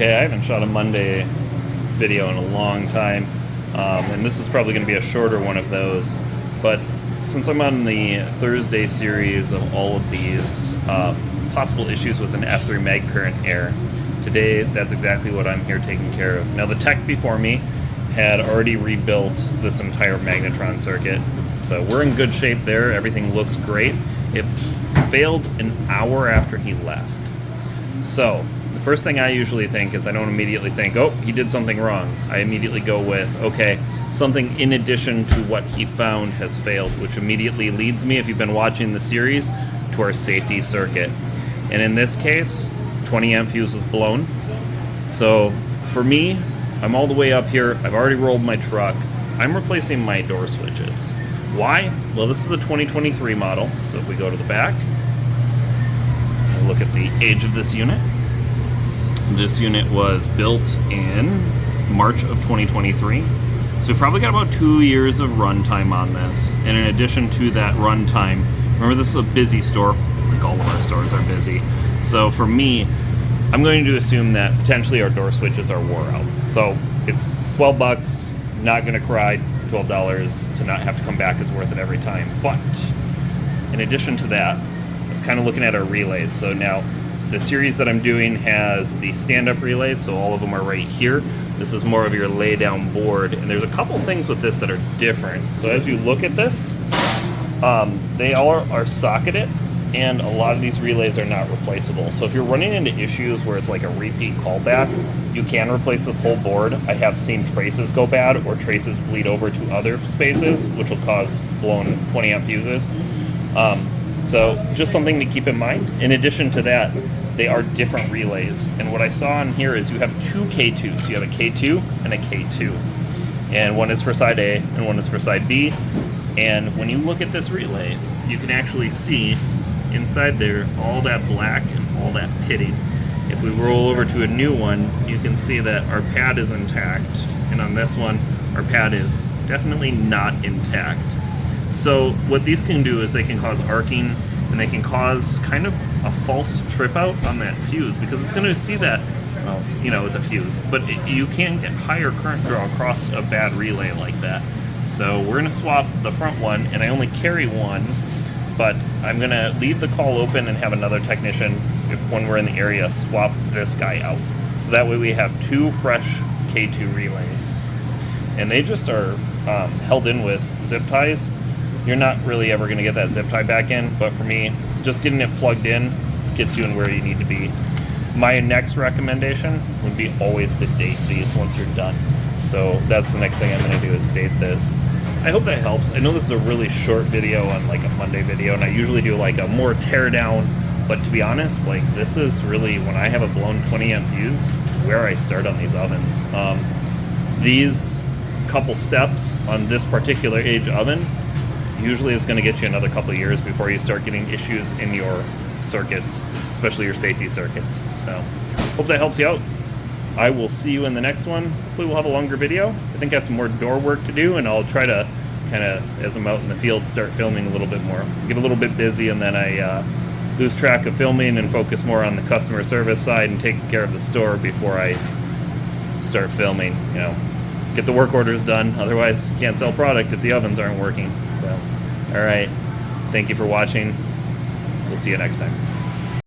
Okay, I haven't shot a Monday video in a long time, and this is probably going to be a shorter one of those, but since I'm on the Thursday series of all of these possible issues with an F3 mag current error, today that's exactly what I'm here taking care of. Now the tech before me had already rebuilt this entire magnetron circuit, so we're in good shape there, everything looks great. It failed an hour after he left. So the first thing I usually think is I don't immediately think, oh, he did something wrong. I immediately go with, okay, something in addition to what he found has failed, which immediately leads me, if you've been watching the series, to our safety circuit. And in this case, 20 amp fuse is blown. So for me, I'm all the way up here. I've already rolled my truck. I'm replacing my door switches. Why? Well, this is a 2023 model. So if we go to the back, we'll look at the age of this unit. This unit was built in March of 2023. So we probably got about 2 years of runtime on this. And in addition to that runtime, remember this is a busy store. Like all of our stores are busy. So for me, I'm going to assume that potentially our door switches are wore out. So it's 12 bucks, not gonna cry. $12 to not have to come back is worth it every time. But in addition to that, I was kind of looking at our relays. So now the series that I'm doing has the stand-up relays, so all of them are right here. This is more of your lay-down board, and there's a couple things with this that are different. So as you look at this, they all are socketed, and a lot of these relays are not replaceable. So if you're running into issues where it's like a repeat callback, you can replace this whole board. I have seen traces go bad or traces bleed over to other spaces, which will cause blown 20 amp fuses. So just something to keep in mind. In addition to that, they are different relays. And what I saw on here is you have two K2s. You have a K2 and a K2. And one is for side A and one is for side B. And when you look at this relay, you can actually see inside there all that black and all that pitting. If we roll over to a new one, you can see that our pad is intact. And on this one, our pad is definitely not intact. So what these can do is they can cause arcing, and they can cause kind of a false trip out on that fuse, because it's going to see that, well, you know, it's a fuse, but you can get higher current draw across a bad relay like that. So we're going to swap the front one, and I only carry one, but I'm going to leave the call open and have another technician, if when we're in the area, swap this guy out. So that way we have two fresh K2 relays. And they just are held in with zip ties. You're not really ever going to get that zip tie back in, but for me, just getting it plugged in gets you in where you need to be. My next recommendation would be always to date these once you're done. So that's the next thing I'm going to do, is date this. I hope that helps. I know this is a really short video on like a Monday video, and I usually do like a more tear down, but to be honest, like this is really, when I have a blown 20 amp fuse, where I start on these ovens. These couple steps on this particular age oven usually is going to get you another couple of years before you start getting issues in your circuits, especially your safety circuits. So hope that helps you out. I will see you in the next one. Hopefully we'll have a longer video. I think I have some more door work to do, and I'll try to kind of, as I'm out in the field, start filming a little bit more. Get a little bit busy, and then I lose track of filming and focus more on the customer service side and taking care of the store before I start filming. You know, get the work orders done. Otherwise, you can't sell product if the ovens aren't working. So, all right. Thank you for watching. We'll see you next time.